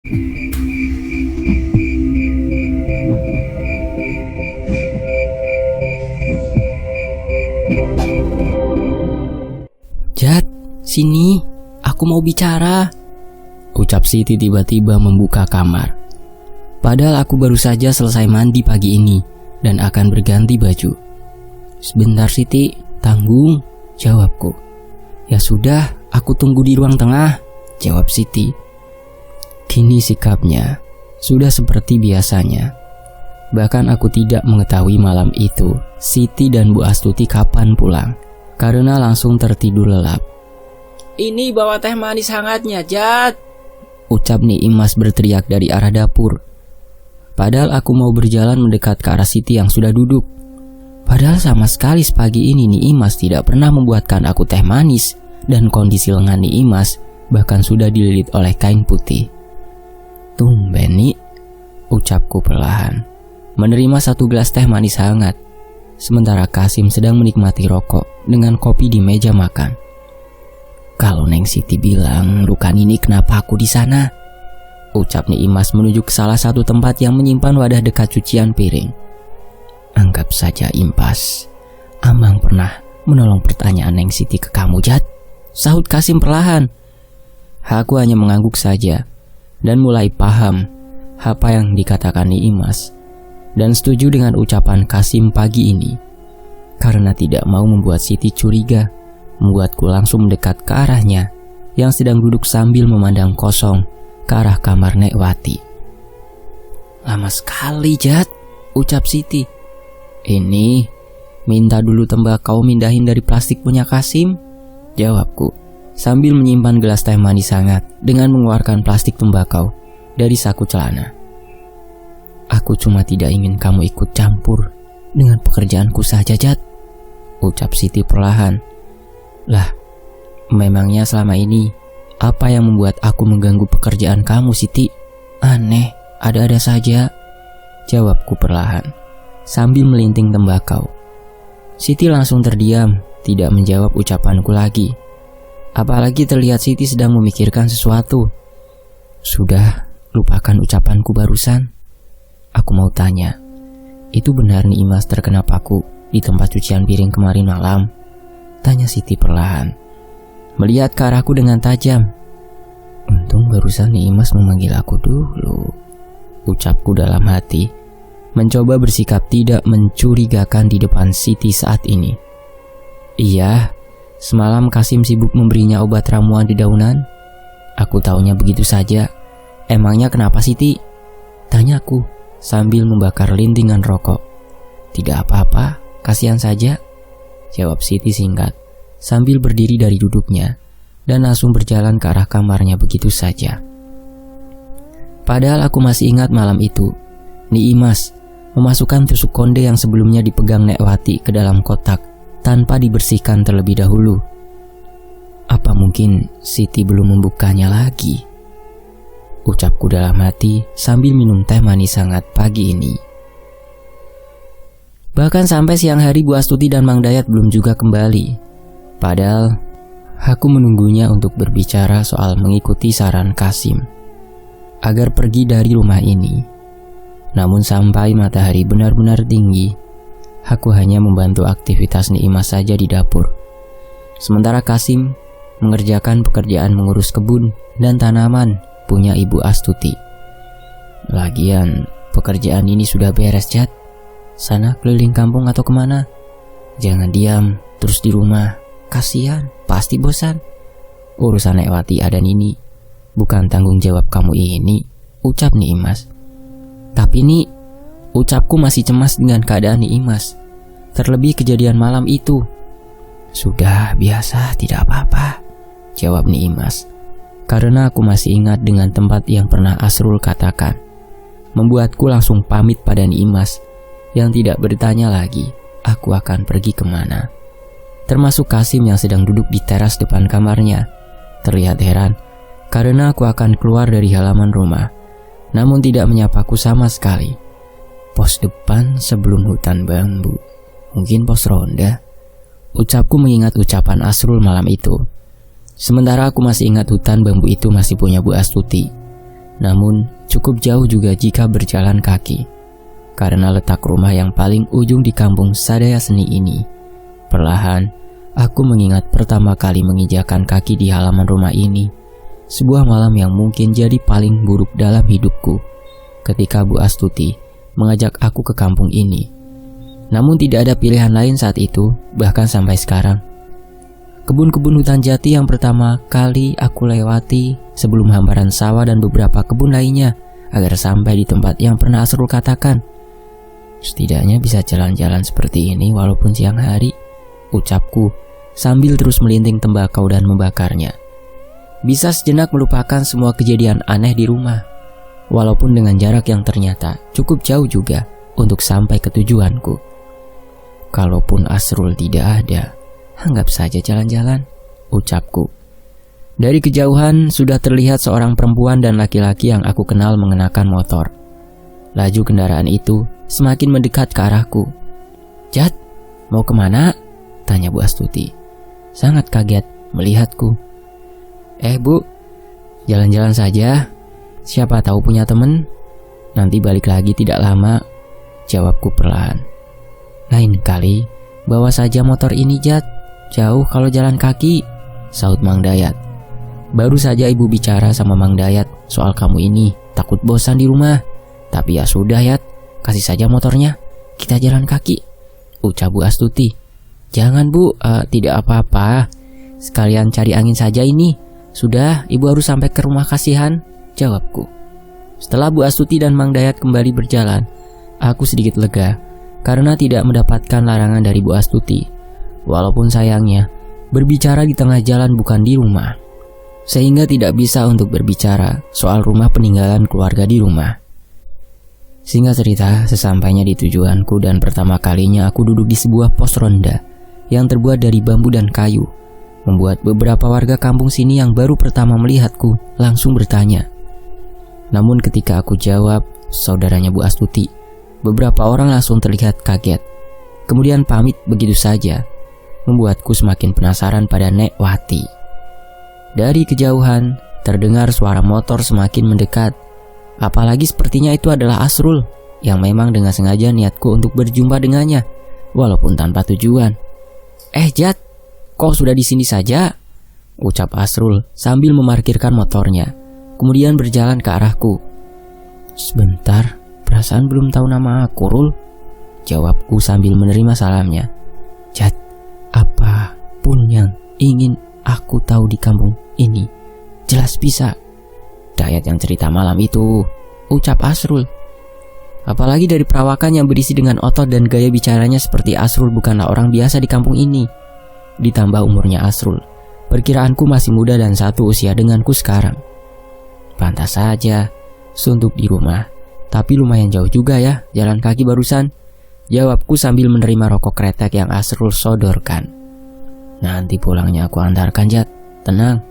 Jat, sini, aku mau bicara, ucap Siti tiba-tiba membuka kamar. Padahal aku baru saja selesai mandi pagi ini dan akan berganti baju. Sebentar Siti, tanggung, jawabku. Ya sudah, aku tunggu di ruang tengah, jawab Siti. Kini sikapnya sudah seperti biasanya. Bahkan aku tidak mengetahui malam itu Siti dan Bu Astuti kapan pulang, karena langsung tertidur lelap. Ini bawa teh manis hangatnya, Jat, ucap Niimas berteriak dari arah dapur. Padahal aku mau berjalan mendekat ke arah Siti yang sudah duduk. Padahal sama sekali sepagi ini Niimas tidak pernah membuatkan aku teh manis, dan kondisi lengan Niimas bahkan sudah dililit oleh kain putih. Tumben Ni, ucapku perlahan, menerima satu gelas teh manis hangat, sementara Kasim sedang menikmati rokok dengan kopi di meja makan. Kalau Neng Siti bilang Rukan ini kenapa aku di sana? Ucap Niimas menuju ke salah satu tempat yang menyimpan wadah dekat cucian piring. Anggap saja impas. Amang pernah menolong pertanyaan Neng Siti ke kamu, Jat, sahut Kasim perlahan. Aku hanya mengangguk saja dan mulai paham apa yang dikatakan Niimas, dan setuju dengan ucapan Kasim pagi ini. Karena tidak mau membuat Siti curiga, membuatku langsung mendekat ke arahnya yang sedang duduk sambil memandang kosong ke arah kamar Nek Wati. Lama sekali, Jat, ucap Siti. Ini, minta dulu tembakau mindahin dari plastik punya Kasim, jawabku, sambil menyimpan gelas teh manis hangat dengan mengeluarkan plastik tembakau dari saku celana. Aku cuma tidak ingin kamu ikut campur dengan pekerjaanku saja, Jat, ucap Siti perlahan. Lah, memangnya selama ini apa yang membuat aku mengganggu pekerjaan kamu, Siti? Aneh, ada-ada saja, jawabku perlahan sambil melinting tembakau. Siti langsung terdiam, tidak menjawab ucapanku lagi. Apalagi terlihat Siti sedang memikirkan sesuatu. Sudah, lupakan ucapanku barusan. Aku mau tanya, itu benar Niimas terkena paku di tempat cucian piring kemarin malam? Tanya Siti perlahan, melihat ke arahku dengan tajam. Untung barusan Niimas memanggil aku dulu, ucapku dalam hati, mencoba bersikap tidak mencurigakan di depan Siti saat ini. Iya, semalam Kasim sibuk memberinya obat ramuan di daunan. Aku taunya begitu saja. Emangnya kenapa, Siti? Tanyaku sambil membakar lintingan rokok. Tidak apa-apa, kasihan saja, jawab Siti singkat sambil berdiri dari duduknya dan langsung berjalan ke arah kamarnya begitu saja. Padahal aku masih ingat malam itu Niimas memasukkan tusuk konde yang sebelumnya dipegang Nek Wati ke dalam kotak tanpa dibersihkan terlebih dahulu. Apa mungkin Siti belum membukanya lagi? Ucapku dalam hati sambil minum teh manis hangat pagi ini. Bahkan sampai siang hari Bu Astuti dan Mang Dayat belum juga kembali. Padahal aku menunggunya untuk berbicara soal mengikuti saran Kasim agar pergi dari rumah ini. Namun sampai matahari benar-benar tinggi, aku hanya membantu aktivitas Niimas saja di dapur. Sementara Kasim mengerjakan pekerjaan mengurus kebun dan tanaman punya Ibu Astuti. Lagian pekerjaan ini sudah beres, Jat. Sana keliling kampung atau kemana? Jangan diam terus di rumah, kasihan, pasti bosan. Urusan Nek Wati dan ini bukan tanggung jawab kamu ini, ucap Niimas. Tapi Ni, ucapku masih cemas dengan keadaan Niimas, terlebih kejadian malam itu. Sudah biasa, tidak apa-apa, jawab Niimas. Karena aku masih ingat dengan tempat yang pernah Asrul katakan, membuatku langsung pamit pada Niimas yang tidak bertanya lagi aku akan pergi kemana. Termasuk Kasim yang sedang duduk di teras depan kamarnya, terlihat heran karena aku akan keluar dari halaman rumah, namun tidak menyapaku sama sekali. Pos depan sebelum hutan bambu, mungkin pos ronda, ucapku mengingat ucapan Asrul malam itu. Sementara aku masih ingat hutan bambu itu masih punya Bu Astuti. namun cukup jauh juga jika berjalan kaki. Karena letak rumah yang paling ujung di kampung Sadaya Seni ini, perlahan aku mengingat pertama kali menginjakan kaki di halaman rumah ini. Sebuah malam yang mungkin jadi paling buruk dalam hidupku, ketika Bu Astuti mengajak aku ke kampung ini. Namun tidak ada pilihan lain saat itu, bahkan sampai sekarang. Kebun-kebun hutan jati yang pertama kali aku lewati sebelum hamparan sawah dan beberapa kebun lainnya, agar sampai di tempat yang pernah Asrul katakan. Setidaknya bisa jalan-jalan seperti ini walaupun siang hari, ucapku sambil terus melinting tembakau dan membakarnya. Bisa sejenak melupakan semua kejadian aneh di rumah, walaupun dengan jarak yang ternyata cukup jauh juga untuk sampai ke tujuanku. Kalaupun Asrul tidak ada, anggap saja jalan-jalan, ucapku. Dari kejauhan sudah terlihat seorang perempuan dan laki-laki yang aku kenal mengenakan motor. Laju kendaraan itu semakin mendekat ke arahku. "Jat, mau kemana?" tanya Bu Astuti. Sangat kaget melihatku. Bu, jalan-jalan saja. Siapa tahu punya temen. Nanti balik lagi tidak lama," jawabku perlahan. "Lain kali bawa saja motor ini, Jat. Jauh kalau jalan kaki," saut Mang Dayat. "Baru saja ibu bicara sama Mang Dayat soal kamu ini, takut bosan di rumah. Tapi ya sudah, Yat, kasih saja motornya, kita jalan kaki," ucap Bu Astuti. "Jangan, Bu, tidak apa-apa. Sekalian cari angin saja ini. Sudah, ibu harus sampai ke rumah kasihan," jawabku. Setelah Bu Astuti dan Mang Dayat kembali berjalan, aku sedikit lega karena tidak mendapatkan larangan dari Bu Astuti. Walaupun sayangnya, berbicara di tengah jalan bukan di rumah, sehingga tidak bisa untuk berbicara soal rumah peninggalan keluarga di rumah. Singkat cerita, sesampainya di tujuanku dan pertama kalinya aku duduk di sebuah pos ronda yang terbuat dari bambu dan kayu, membuat beberapa warga kampung sini yang baru pertama melihatku langsung bertanya. Namun ketika aku jawab, saudaranya Bu Astuti, beberapa orang langsung terlihat kaget. Kemudian pamit begitu saja, membuatku semakin penasaran pada Nek Wati. Dari kejauhan, terdengar suara motor semakin mendekat. Apalagi sepertinya itu adalah Asrul, yang memang dengan sengaja niatku untuk berjumpa dengannya, walaupun tanpa tujuan. Jat, kok sudah di sini saja?" ucap Asrul sambil memarkirkan motornya, kemudian berjalan ke arahku. "Sebentar, perasaan belum tahu nama aku, Rul," jawabku sambil menerima salamnya. "Jat, apapun yang ingin aku tahu di kampung ini, jelas bisa." "Dayat yang cerita malam itu," ucap Asrul. Apalagi dari perawakan yang berisi dengan otot dan gaya bicaranya seperti Asrul bukanlah orang biasa di kampung ini. Ditambah umurnya Asrul, perkiraanku masih muda dan satu usia denganku sekarang. Pantas saja, suntuk di rumah. Tapi lumayan jauh juga ya, jalan kaki barusan, jawabku sambil menerima rokok kretek yang Asrul sodorkan. "Nanti pulangnya aku antarkan, Jat. Tenang."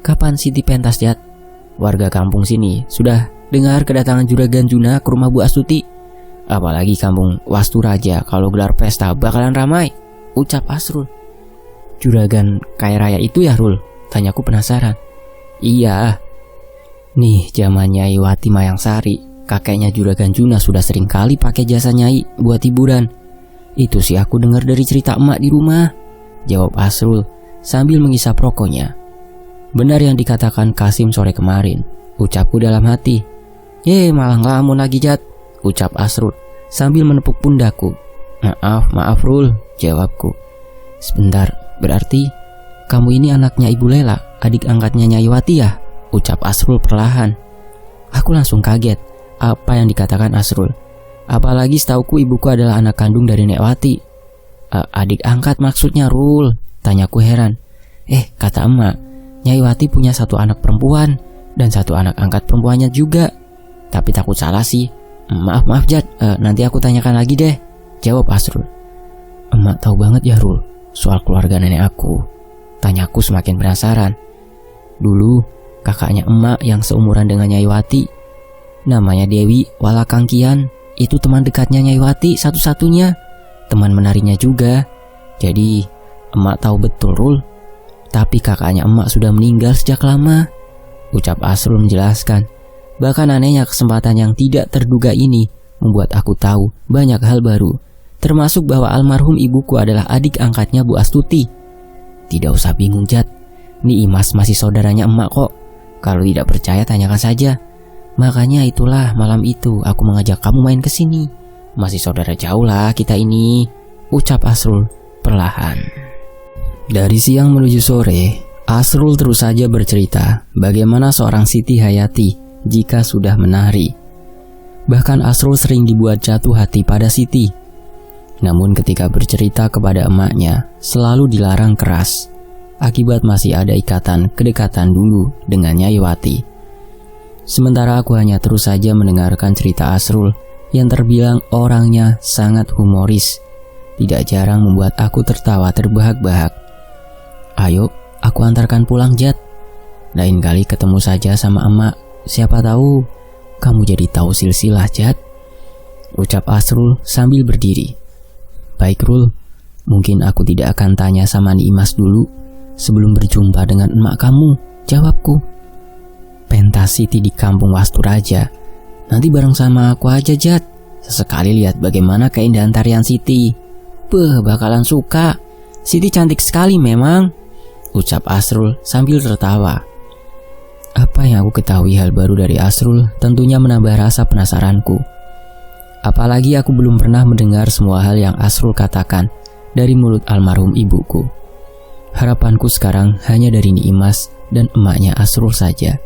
"Kapan Siti pentas, Jat?" "Warga kampung sini sudah dengar kedatangan Juragan Juna ke rumah Bu Astuti. Apalagi kampung Wastu Raja, kalau gelar pesta bakalan ramai," ucap Asrul. "Juragan kaya raya itu ya, Rul?" tanyaku penasaran. "Iya. Nih zaman Nyai Wati Mayangsari, kakeknya Juragan Juna sudah sering kali pakai jasa Nyai buat hiburan. Itu sih aku dengar dari cerita emak di rumah," jawab Asrul sambil menghisap rokoknya. "Benar yang dikatakan Kasim sore kemarin," ucapku dalam hati. Malah ngelamun lagi, Jat," ucap Asrul sambil menepuk pundakku. Maaf Rul," jawabku. "Sebentar, berarti kamu ini anaknya Ibu Lela, adik angkatnya Nyai Wati ya?" ucap Asrul perlahan. Aku langsung kaget apa yang dikatakan Asrul. Apalagi setauku ibuku adalah anak kandung dari Nek Wati. Adik angkat maksudnya, Rul?" tanyaku heran. Kata emak, Nyai Wati punya satu anak perempuan dan satu anak angkat perempuannya juga. Tapi takut salah sih. Maaf Jat, nanti aku tanyakan lagi deh," jawab Asrul. "Emak tahu banget ya, Rul, soal keluarga nenek aku?" tanyaku semakin penasaran. "Dulu kakaknya emak yang seumuran dengan Nyai Wati, namanya Dewi Walakangkian, itu teman dekatnya Nyai Wati satu-satunya, teman menarinya juga. Jadi emak tahu betul, Rul. Tapi kakaknya emak sudah meninggal sejak lama," ucap Asrul menjelaskan. Bahkan anehnya kesempatan yang tidak terduga ini membuat aku tahu banyak hal baru, termasuk bahwa almarhum ibuku adalah adik angkatnya Bu Astuti. Tidak usah bingung, Jat. Ni Imas masih saudaranya emak kok. Kalau tidak percaya tanyakan saja. Makanya itulah malam itu aku mengajak kamu main ke sini. Masih saudara jauh lah kita ini, ucap Asrul perlahan. Dari siang menuju sore, Asrul terus saja bercerita bagaimana seorang Siti Hayati jika sudah menari. Bahkan Asrul sering dibuat jatuh hati pada Siti. Namun ketika bercerita kepada emaknya, selalu dilarang keras. Akibat masih ada ikatan kedekatan dulu dengan Nyai Wati. Sementara aku hanya terus saja mendengarkan cerita Asrul yang terbilang orangnya sangat humoris. Tidak jarang membuat aku tertawa terbahak-bahak. Ayo, aku antarkan pulang, Jat. Lain kali ketemu saja sama emak. Siapa tahu kamu jadi tahu silsilah, Jat, ucap Asrul sambil berdiri. Baik, Rul, mungkin aku tidak akan tanya sama Ni Imas dulu sebelum berjumpa dengan emak kamu, jawabku. Pentas Siti di kampung Wasturaja. Nanti bareng sama aku aja, Jat. Sesekali lihat bagaimana keindahan tarian Siti. Bakalan suka. Siti cantik sekali memang, ucap Asrul sambil tertawa. Apa yang aku ketahui hal baru dari Asrul tentunya menambah rasa penasaranku. Apalagi aku belum pernah mendengar semua hal yang Asrul katakan dari mulut almarhum ibuku. Harapanku sekarang hanya dari Ni Imas dan emaknya Asrul saja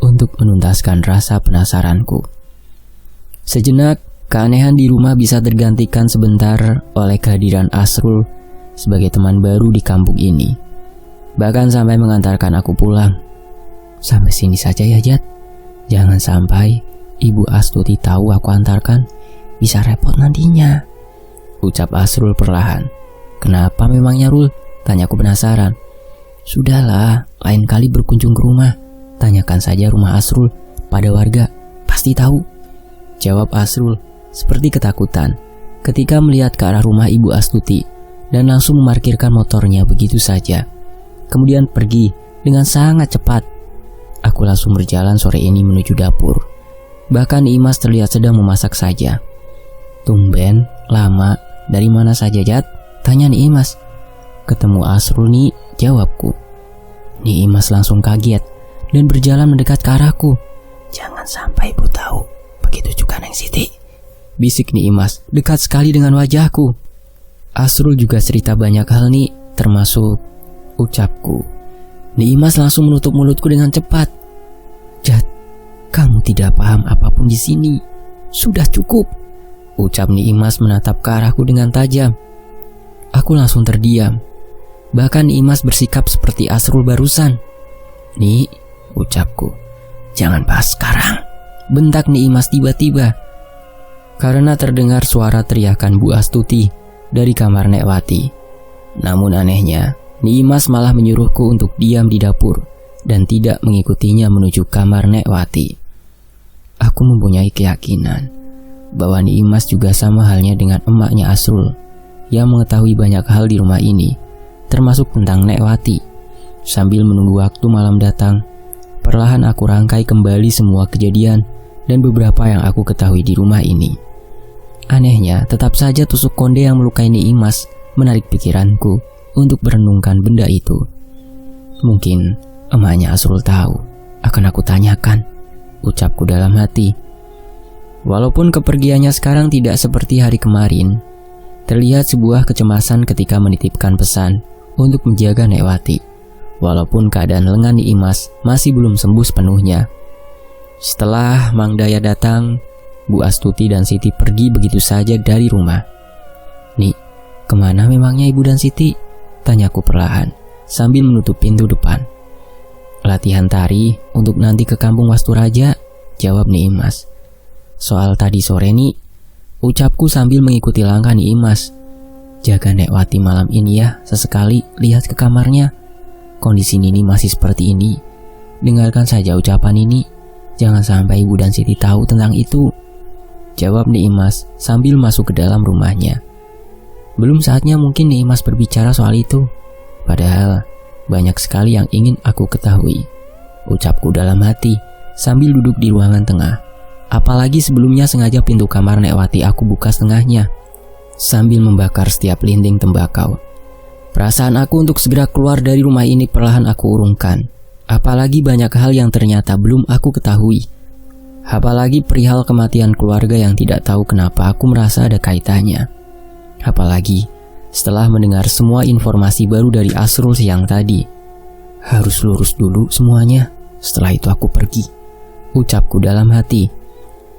untuk menuntaskan rasa penasaranku. Sejenak, keanehan di rumah bisa tergantikan sebentar oleh kehadiran Asrul sebagai teman baru di kampung ini. Bahkan sampai mengantarkan aku pulang. Sampai sini saja ya, Jat. Jangan sampai Ibu Astuti tahu aku antarkan, bisa repot nantinya, ucap Asrul perlahan. Kenapa memangnya, Rul? Tanyaku penasaran. Sudahlah, lain kali berkunjung ke rumah, tanyakan saja rumah Asrul pada warga, pasti tahu, jawab Asrul seperti ketakutan ketika melihat ke arah rumah Ibu Astuti dan langsung memarkirkan motornya begitu saja. Kemudian pergi dengan sangat cepat. Aku langsung berjalan sore ini menuju dapur. Bahkan Imas terlihat sedang memasak saja. Tumben, lama, dari mana saja, Jat? Tanya Ni Imas. Ketemu Asrul nih, jawabku. Ni Imas langsung kaget dan berjalan mendekat ke arahku. Jangan sampai ibu tahu, begitu juga Neng Siti, bisik Ni Imas dekat sekali dengan wajahku. Asrul juga cerita banyak hal nih, termasuk ucapku. Ni Imas langsung menutup mulutku dengan cepat. Jat, kamu tidak paham apapun di sini. Sudah cukup, ucap Ni Imas menatap ke arahku dengan tajam. Aku langsung terdiam. Bahkan Ni Imas bersikap seperti Asrul barusan. Ni, ucapku, jangan bahas sekarang, bentak Ni Imas tiba-tiba. Karena terdengar suara teriakan Bu Astuti dari kamar Nek Wati. Namun anehnya, Ni Imas malah menyuruhku untuk diam di dapur dan tidak mengikutinya menuju kamar Nek Wati. Aku mempunyai keyakinan bahwa Ni Imas juga sama halnya dengan emaknya Asrul yang mengetahui banyak hal di rumah ini, termasuk tentang Nek Wati. Sambil menunggu waktu malam datang, perlahan aku rangkai kembali semua kejadian dan beberapa yang aku ketahui di rumah ini. Anehnya, tetap saja tusuk konde yang melukai Ni Imas menarik pikiranku untuk merenungkan benda itu. Mungkin emaknya Asrul tahu, akan aku tanyakan, ucapku dalam hati. Walaupun kepergiannya sekarang tidak seperti hari kemarin, terlihat sebuah kecemasan ketika menitipkan pesan untuk menjaga Nek Wati. Walaupun keadaan lengan Ni Imas masih belum sembuh sepenuhnya. Setelah Mang Daya datang, Bu Astuti dan Siti pergi begitu saja dari rumah. Nih, kemana memangnya Ibu dan Siti? Tanyaku perlahan sambil menutup pintu depan. Latihan tari untuk nanti ke kampung Wasturaja, jawab Ni Imas. Soal tadi sore nih, ucapku sambil mengikuti langkah Ni Imas. Jaga Nek Wati malam ini ya, sesekali lihat ke kamarnya. Kondisi Nini masih seperti ini. Dengarkan saja ucapan ini, jangan sampai Ibu dan Siti tahu tentang itu, jawab Ni Imas sambil masuk ke dalam rumahnya. Belum saatnya mungkin Ni Imas berbicara soal itu. Padahal banyak sekali yang ingin aku ketahui, ucapku dalam hati sambil duduk di ruangan tengah. Apalagi sebelumnya sengaja pintu kamar Nekwati aku buka setengahnya, sambil membakar setiap linting tembakau. Perasaan aku untuk segera keluar dari rumah ini perlahan aku urungkan. Apalagi banyak hal yang ternyata belum aku ketahui. Apalagi perihal kematian keluarga yang tidak tahu kenapa aku merasa ada kaitannya. Apalagi setelah mendengar semua informasi baru dari Asrul siang tadi. Harus lurus dulu semuanya, setelah itu aku pergi, ucapku dalam hati.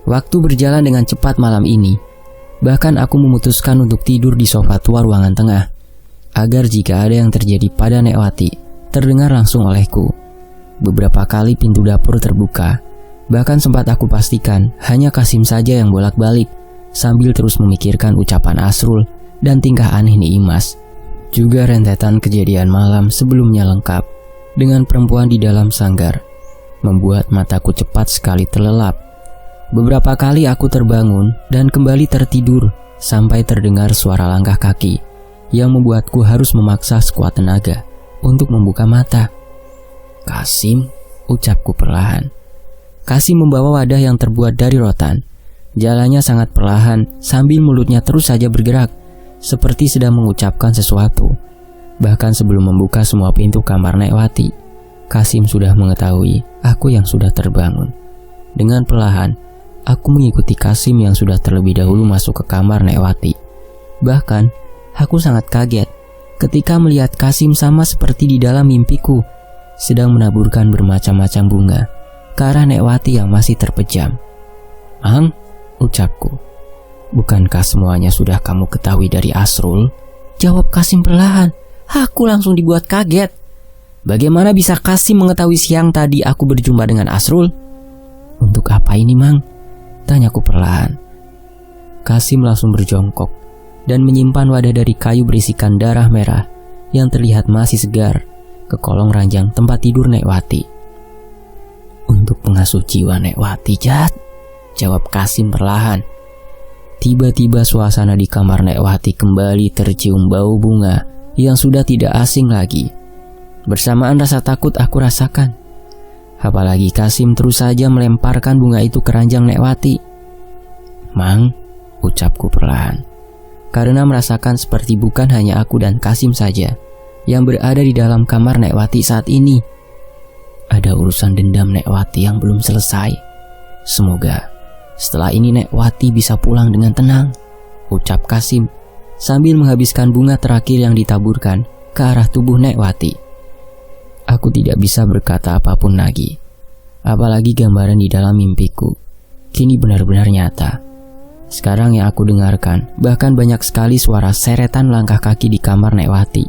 Waktu berjalan dengan cepat malam ini. Bahkan aku memutuskan untuk tidur di sofa tua ruangan tengah, agar jika ada yang terjadi pada Nekwati, terdengar langsung olehku. Beberapa kali pintu dapur terbuka. Bahkan sempat aku pastikan hanya Kasim saja yang bolak-balik, sambil terus memikirkan ucapan Asrul dan tingkah aneh Nimas. Juga rentetan kejadian malam sebelumnya lengkap, dengan perempuan di dalam sanggar, membuat mataku cepat sekali terlelap. Beberapa kali aku terbangun dan kembali tertidur, sampai terdengar suara langkah kaki, yang membuatku harus memaksa sekuat tenaga untuk membuka mata. "Kasim," ucapku perlahan. Kasim membawa wadah yang terbuat dari rotan. Jalannya sangat perlahan, sambil mulutnya terus saja bergerak, seperti sedang mengucapkan sesuatu. Bahkan sebelum membuka semua pintu kamar Nekwati, Kasim sudah mengetahui aku yang sudah terbangun. Dengan perlahan, aku mengikuti Kasim yang sudah terlebih dahulu masuk ke kamar Nekwati. Bahkan, aku sangat kaget ketika melihat Kasim sama seperti di dalam mimpiku, sedang menaburkan bermacam-macam bunga ke arah Nekwati yang masih terpejam. "Mang," ucapku. "Bukankah semuanya sudah kamu ketahui dari Asrul?" Jawab Kasim perlahan. Aku langsung dibuat kaget. Bagaimana bisa Kasim mengetahui siang tadi aku berjumpa dengan Asrul? "Untuk apa ini, Mang?" tanyaku perlahan. Kasim langsung berjongkok dan menyimpan wadah dari kayu berisikan darah merah yang terlihat masih segar ke kolong ranjang tempat tidur Nekwati. "Untuk pengasuh jiwa Nekwati, Jat," jawab Kasim perlahan. Tiba-tiba suasana di kamar Nekwati kembali tercium bau bunga yang sudah tidak asing lagi. Bersamaan rasa takut aku rasakan. Apalagi Kasim terus saja melemparkan bunga itu ke ranjang Nekwati. "Mang," ucapku perlahan, karena merasakan seperti bukan hanya aku dan Kasim saja yang berada di dalam kamar Nekwati saat ini. Ada urusan dendam Nekwati yang belum selesai. Semoga setelah ini Nekwati bisa pulang dengan tenang, ucap Kasim sambil menghabiskan bunga terakhir yang ditaburkan ke arah tubuh Nekwati. Aku tidak bisa berkata apapun lagi. Apalagi gambaran di dalam mimpiku kini benar-benar nyata. Sekarang yang aku dengarkan bahkan banyak sekali suara seretan langkah kaki di kamar Nekwati.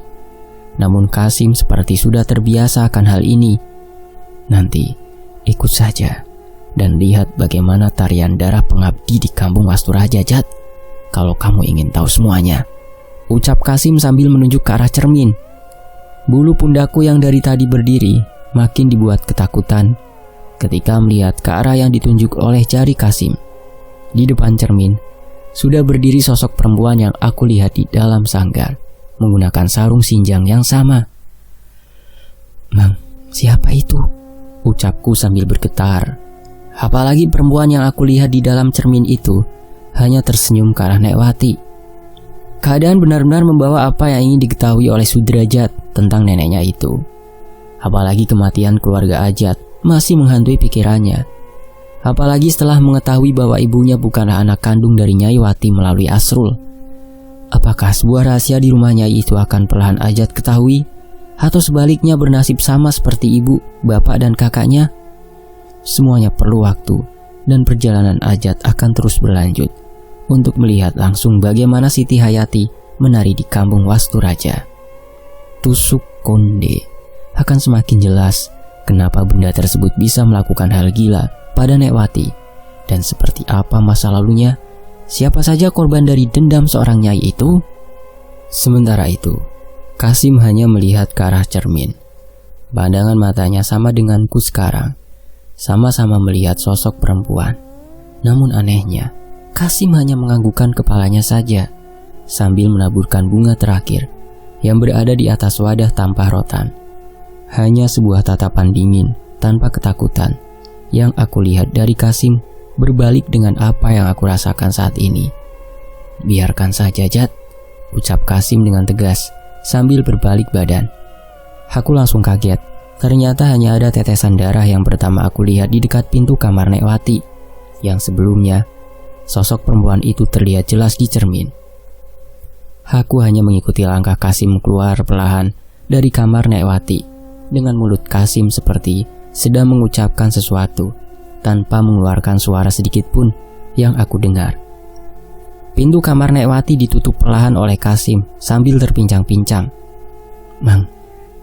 Namun Kasim seperti sudah terbiasa akan hal ini. Nanti ikut saja dan lihat bagaimana tarian darah pengabdi di kampung Wasturaja, Jat, kalau kamu ingin tahu semuanya, ucap Kasim sambil menunjuk ke arah cermin. Bulu pundakku yang dari tadi berdiri makin dibuat ketakutan ketika melihat ke arah yang ditunjuk oleh jari Kasim. Di depan cermin sudah berdiri sosok perempuan yang aku lihat di dalam sanggar, menggunakan sarung sinjang yang sama. "Mang, siapa itu?" ucapku sambil bergetar. Apalagi perempuan yang aku lihat di dalam cermin itu hanya tersenyum ke arah Nekwati. Keadaan benar-benar membawa apa yang ingin diketahui oleh Sudrajat tentang neneknya itu. Apalagi kematian keluarga Ajat masih menghantui pikirannya. Apalagi setelah mengetahui bahwa ibunya bukanlah anak kandung dari Nyai Wati melalui Asrul. Apakah sebuah rahasia di rumah Nyai itu akan perlahan Ajat ketahui? Atau sebaliknya bernasib sama seperti ibu, bapak, dan kakaknya? Semuanya perlu waktu, dan perjalanan Ajat akan terus berlanjut untuk melihat langsung bagaimana Siti Hayati menari di kampung Wasturaja. Tusuk konde akan semakin jelas kenapa benda tersebut bisa melakukan hal gila pada Nekwati, dan seperti apa masa lalunya, siapa saja korban dari dendam seorang nyai itu. Sementara itu, Kasim hanya melihat ke arah cermin. Pandangan matanya sama denganku sekarang, sama-sama melihat sosok perempuan. Namun anehnya, Kasim hanya menganggukkan kepalanya saja sambil menaburkan bunga terakhir yang berada di atas wadah tanpa rotan. Hanya sebuah tatapan dingin tanpa ketakutan yang aku lihat dari Kasim berbalik dengan apa yang aku rasakan saat ini. "Biarkan saja, Jad," ucap Kasim dengan tegas sambil berbalik badan. Aku langsung kaget. Ternyata hanya ada tetesan darah yang pertama aku lihat di dekat pintu kamar Nekwati. Yang sebelumnya, sosok perempuan itu terlihat jelas di cermin. Aku hanya mengikuti langkah Kasim keluar perlahan dari kamar Nekwati dengan mulut Kasim seperti sedang mengucapkan sesuatu tanpa mengeluarkan suara sedikit pun yang aku dengar. Pintu kamar Nekwati ditutup perlahan oleh Kasim sambil terpincang-pincang. "Mang,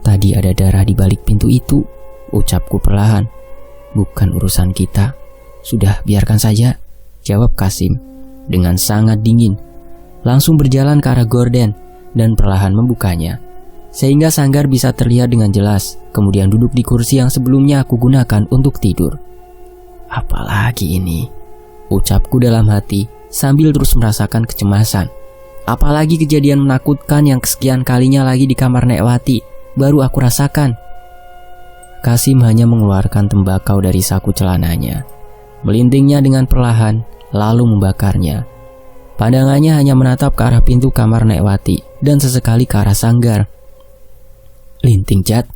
tadi ada darah di balik pintu itu," ucapku perlahan. "Bukan urusan kita. Sudah, biarkan saja," jawab Kasim dengan sangat dingin. Langsung berjalan ke arah gorden dan perlahan membukanya, sehingga sanggar bisa terlihat dengan jelas, kemudian duduk di kursi yang sebelumnya aku gunakan untuk tidur. "Apalagi ini?" ucapku dalam hati sambil terus merasakan kecemasan. Apalagi kejadian menakutkan yang kesekian kalinya lagi di kamar Nekwati baru aku rasakan. Kasim hanya mengeluarkan tembakau dari saku celananya, melintingnya dengan perlahan, lalu membakarnya. Pandangannya hanya menatap ke arah pintu kamar Nekwati dan sesekali ke arah sanggar. "Linting, Jad,"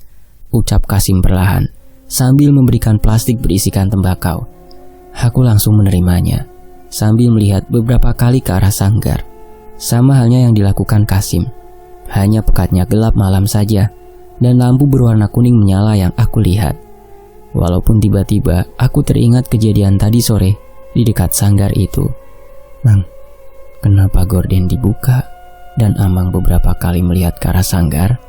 ucap Kasim perlahan, sambil memberikan plastik berisikan tembakau. Aku langsung menerimanya, sambil melihat beberapa kali ke arah sanggar. Sama halnya yang dilakukan Kasim. Hanya pekatnya gelap malam saja, dan lampu berwarna kuning menyala yang aku lihat. Walaupun tiba-tiba aku teringat kejadian tadi sore di dekat sanggar itu. "Mang, kenapa gorden dibuka dan Amang beberapa kali melihat ke arah sanggar?"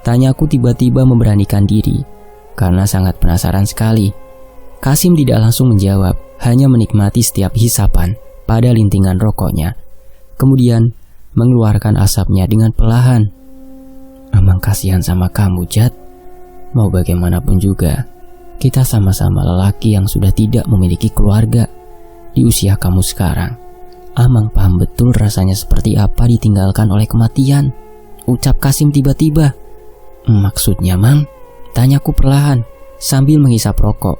tanyaku tiba-tiba memberanikan diri, karena sangat penasaran sekali. Kasim tidak langsung menjawab, hanya menikmati setiap hisapan pada lintingan rokoknya. Kemudian mengeluarkan asapnya dengan perlahan. "Amang kasihan sama kamu, Jad. Mau bagaimanapun juga, kita sama-sama lelaki yang sudah tidak memiliki keluarga. Di usia kamu sekarang, Amang paham betul rasanya seperti apa ditinggalkan oleh kematian," ucap Kasim tiba-tiba. "Maksudnya, Mang?" tanyaku perlahan sambil menghisap rokok.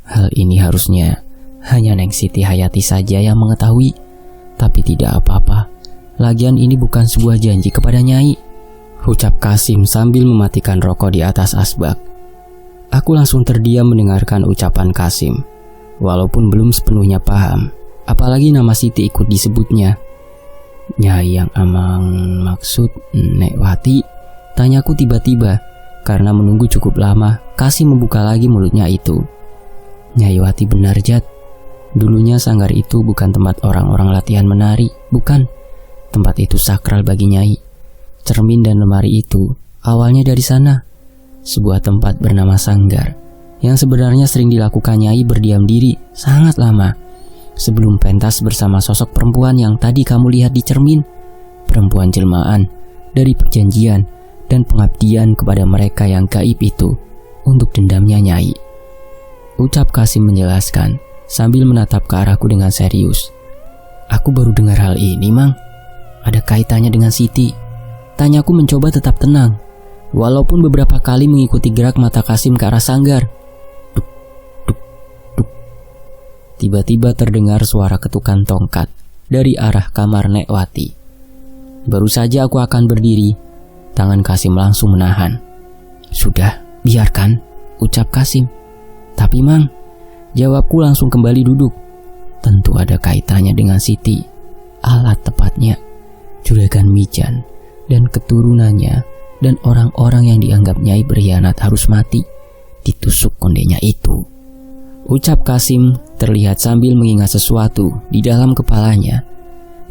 "Hal ini harusnya hanya Neng Siti Hayati saja yang mengetahui, tapi tidak apa-apa. Lagian ini bukan sebuah janji kepada Nyai," ucap Kasim sambil mematikan rokok di atas asbak. Aku langsung terdiam mendengarkan ucapan Kasim, walaupun belum sepenuhnya paham, apalagi nama Siti ikut disebutnya. "Nyai yang Amang maksud Nekwati?" tanyaku tiba-tiba. Karena menunggu cukup lama, Kasim membuka lagi mulutnya itu. "Nyai Wati benar, Jad. Dulunya sanggar itu bukan tempat orang-orang latihan menari, bukan. Tempat itu sakral bagi Nyai. Cermin dan lemari itu awalnya dari sana. Sebuah tempat bernama sanggar, yang sebenarnya sering dilakukan Nyai berdiam diri sangat lama, sebelum pentas bersama sosok perempuan yang tadi kamu lihat di cermin. Perempuan jelmaan dari perjanjian dan pengabdian kepada mereka yang gaib itu untuk dendamnya Nyai," ucap Kasim menjelaskan sambil menatap ke arahku dengan serius. "Aku baru dengar hal ini, Mang. Ada kaitannya dengan Siti?" tanyaku mencoba tetap tenang, walaupun beberapa kali mengikuti gerak mata Kasim ke arah sanggar. Duk, duk, duk. Tiba-tiba terdengar suara ketukan tongkat dari arah kamar Nekwati. Baru saja aku akan berdiri, tangan Kasim langsung menahan. "Sudah, biarkan," ucap Kasim. "Tapi Mang," jawabku langsung kembali duduk. "Tentu ada kaitannya dengan Siti. Alat tepatnya, Juragan Mijan dan keturunannya dan orang-orang yang dianggap Nyai berkhianat harus mati ditusuk kondenya itu," ucap Kasim terlihat sambil mengingat sesuatu di dalam kepalanya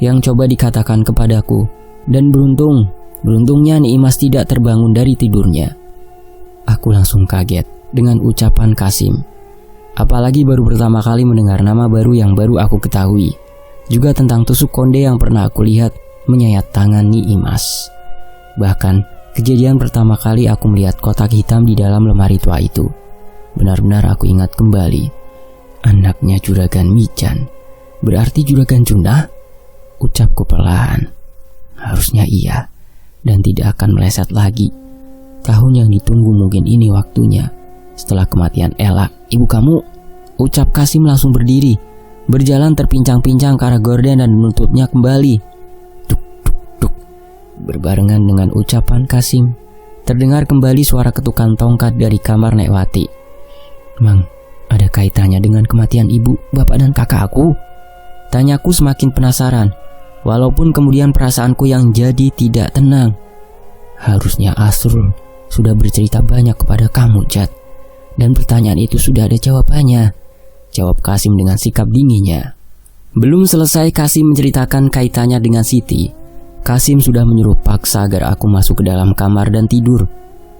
yang coba dikatakan kepadaku. Dan beruntungnya Nimas tidak terbangun dari tidurnya. Aku langsung kaget dengan ucapan Kasim. Apalagi baru pertama kali mendengar nama baru yang baru aku ketahui. Juga tentang tusuk konde yang pernah aku lihat menyayat tangan Nimas. Bahkan kejadian pertama kali aku melihat kotak hitam di dalam lemari tua itu. Benar-benar aku ingat kembali. Anaknya Juragan Mijan, berarti Juragan Junah? Ucapku perlahan. Harusnya iya, dan tidak akan meleset lagi. Tahun yang ditunggu mungkin ini waktunya. Setelah kematian Ella, ibu kamu, Ucap Kasim langsung berdiri, berjalan terpincang-pincang ke arah gorden dan menutupnya kembali. Duk, duk, duk. Berbarengan dengan ucapan Kasim, terdengar kembali suara ketukan tongkat dari kamar Nek Wati. Mang, ada kaitannya dengan kematian ibu, bapak dan kakak aku? Tanyaku semakin penasaran, walaupun kemudian perasaanku yang jadi tidak tenang. Harusnya Asrul sudah bercerita banyak kepada kamu, Jad. Dan pertanyaan itu sudah ada jawabannya, jawab Kasim dengan sikap dinginnya. Belum selesai Kasim menceritakan kaitannya dengan Siti, Kasim sudah menyuruh paksa agar aku masuk ke dalam kamar dan tidur,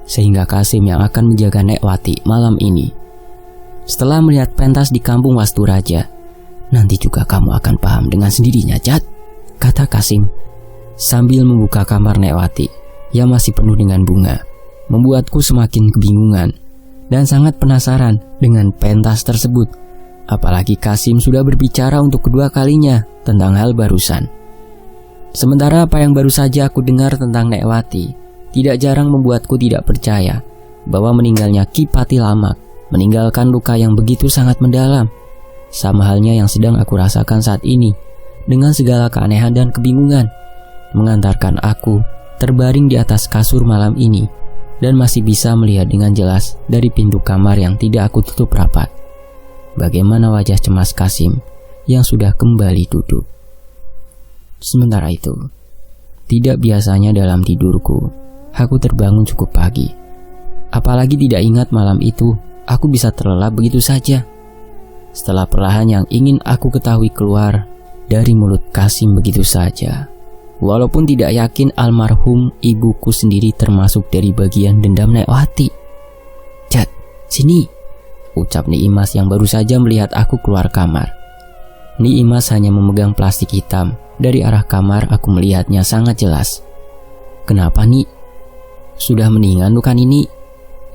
sehingga Kasim yang akan menjaga Nek Wati malam ini. Setelah melihat pentas di kampung Wasturaja, nanti juga kamu akan paham dengan sendirinya, Jad, kata Kasim sambil membuka kamar Nek Wati yang masih penuh dengan bunga. Membuatku semakin kebingungan dan sangat penasaran dengan pentas tersebut. Apalagi Kasim sudah berbicara untuk kedua kalinya tentang hal barusan. Sementara apa yang baru saja aku dengar tentang Nek Wati tidak jarang membuatku tidak percaya bahwa meninggalnya Ki Pati Lamak meninggalkan luka yang begitu sangat mendalam. Sama halnya yang sedang aku rasakan saat ini, dengan segala keanehan dan kebingungan, mengantarkan aku terbaring di atas kasur malam ini dan masih bisa melihat dengan jelas dari pintu kamar yang tidak aku tutup rapat bagaimana wajah cemas Kasim yang sudah kembali duduk. Sementara itu, tidak biasanya dalam tidurku, aku terbangun cukup pagi. Apalagi tidak ingat malam itu aku bisa terlelap begitu saja. Setelah perlahan yang ingin aku ketahui keluar dari mulut Kasim begitu saja. Walaupun tidak yakin almarhum ibuku sendiri termasuk dari bagian dendam Nek Wati. Jad, sini, ucap Niimas yang baru saja melihat aku keluar kamar. Niimas hanya memegang plastik hitam. Dari arah kamar aku melihatnya sangat jelas. Kenapa, Ni? Sudah mendingan luka ini?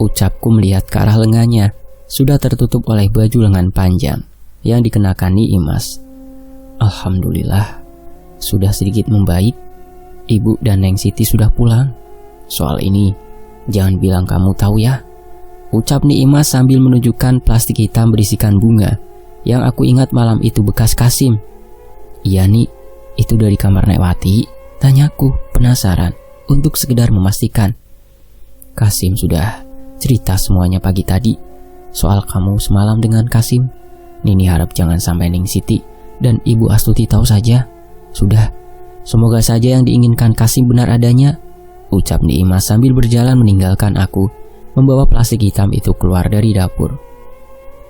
Ucapku melihat ke arah lengannya. Sudah tertutup oleh baju lengan panjang yang dikenakan Niimas. Alhamdulillah, sudah sedikit membaik. Ibu dan Neng Siti sudah pulang. Soal ini jangan bilang kamu tahu ya, ucap Niimas sambil menunjukkan plastik hitam berisikan bunga yang aku ingat malam itu bekas Kasim. Iya, Ni, itu dari kamar Nek Wati, tanyaku penasaran untuk sekedar memastikan. Kasim sudah cerita semuanya pagi tadi soal kamu semalam dengan Kasim. Nini harap jangan sampai Neng Siti dan Ibu Astuti tahu saja. Sudah, semoga saja yang diinginkan Kasim benar adanya, ucap Niimas sambil berjalan meninggalkan aku, membawa plastik hitam itu keluar dari dapur.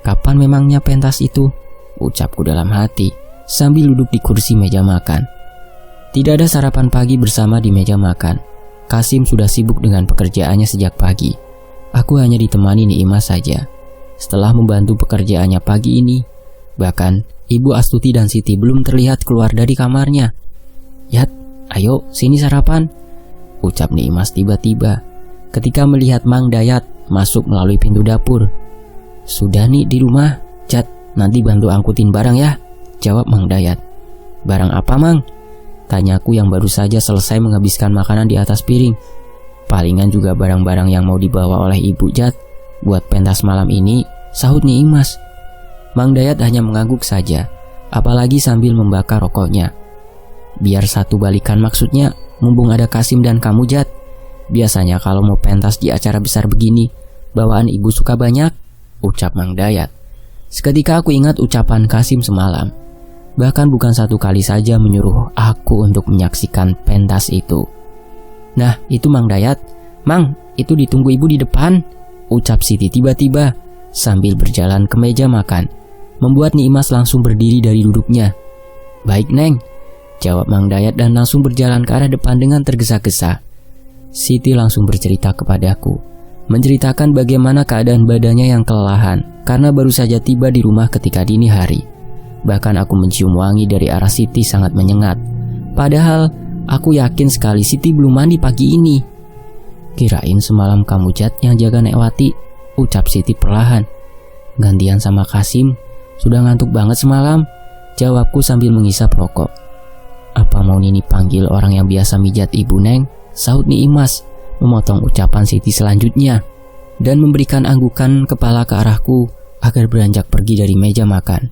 Kapan memangnya pentas itu? Ucapku dalam hati sambil duduk di kursi meja makan. Tidak ada sarapan pagi bersama di meja makan. Kasim sudah sibuk dengan pekerjaannya sejak pagi. Aku hanya ditemani Niimas saja. Setelah membantu pekerjaannya pagi ini, bahkan Ibu Astuti dan Siti belum terlihat keluar dari kamarnya. Yat, ayo sini sarapan, ucap Niimas tiba-tiba ketika melihat Mang Dayat masuk melalui pintu dapur. Sudah nih di rumah, Jat, nanti bantu angkutin barang ya, jawab Mang Dayat. Barang apa, Mang? Tanyaku yang baru saja selesai menghabiskan makanan di atas piring. Palingan juga barang-barang yang mau dibawa oleh Ibu Jat buat pentas malam ini, sahut Niimas. Mang Dayat hanya mengangguk saja, apalagi sambil membakar rokoknya. Biar satu balikan maksudnya, mumpung ada Kasim dan kamu, Jat. Biasanya kalau mau pentas di acara besar begini, bawaan ibu suka banyak, ucap Mang Dayat. Seketika aku ingat ucapan Kasim semalam. Bahkan bukan satu kali saja menyuruh aku untuk menyaksikan pentas itu. Nah, itu Mang Dayat. Mang, itu ditunggu ibu di depan, ucap Siti tiba-tiba sambil berjalan ke meja makan, membuat Niimas langsung berdiri dari duduknya. Baik, Neng, jawab Mang Dayat dan langsung berjalan ke arah depan dengan tergesa-gesa. Siti langsung bercerita kepadaku, menceritakan bagaimana keadaan badannya yang kelelahan karena baru saja tiba di rumah ketika dini hari. Bahkan aku mencium wangi dari arah Siti sangat menyengat. Padahal aku yakin sekali Siti belum mandi pagi ini. Kirain semalam kamu, Jat, yang jaga Nek Wati, ucap Siti perlahan. Gantian sama Kasim, sudah ngantuk banget semalam, jawabku sambil menghisap rokok. Apa mau Nini panggil orang yang biasa mijat ibu, Neng? Sahut Niimas, memotong ucapan Siti selanjutnya dan memberikan anggukan kepala ke arahku agar beranjak pergi dari meja makan.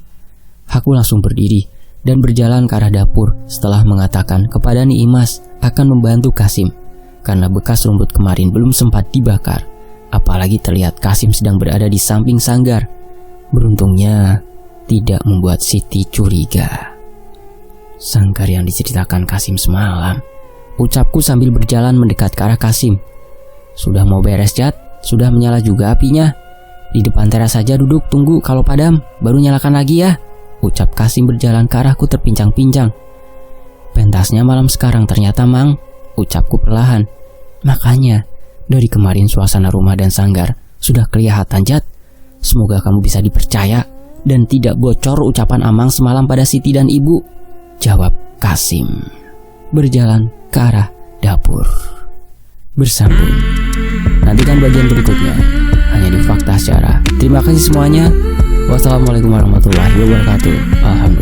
Aku langsung berdiri dan berjalan ke arah dapur setelah mengatakan kepada Nimas akan membantu Kasim karena bekas rumput kemarin belum sempat dibakar. Apalagi terlihat Kasim sedang berada di samping sanggar. Beruntungnya tidak membuat Siti curiga. Sanggar yang diceritakan Kasim semalam, ucapku sambil berjalan mendekat ke arah Kasim. Sudah mau beres, Jat? Sudah menyala juga apinya? Di depan teras saja duduk tunggu kalau padam, baru nyalakan lagi ya, ucap Kasim berjalan ke arahku terpincang-pincang. Pentasnya malam sekarang ternyata, Mang, ucapku perlahan. Makanya, dari kemarin suasana rumah dan sanggar sudah kelihatan, Jat. Semoga kamu bisa dipercaya dan tidak bocor ucapan Amang semalam pada Siti dan Ibu, jawab Kasim. Berjalan ke arah dapur. Bersambung. Nantikan bagian berikutnya hanya di Fakta Sejarah. Terima kasih semuanya. Wassalamualaikum warahmatullahi wabarakatuh. Alhamdulillah.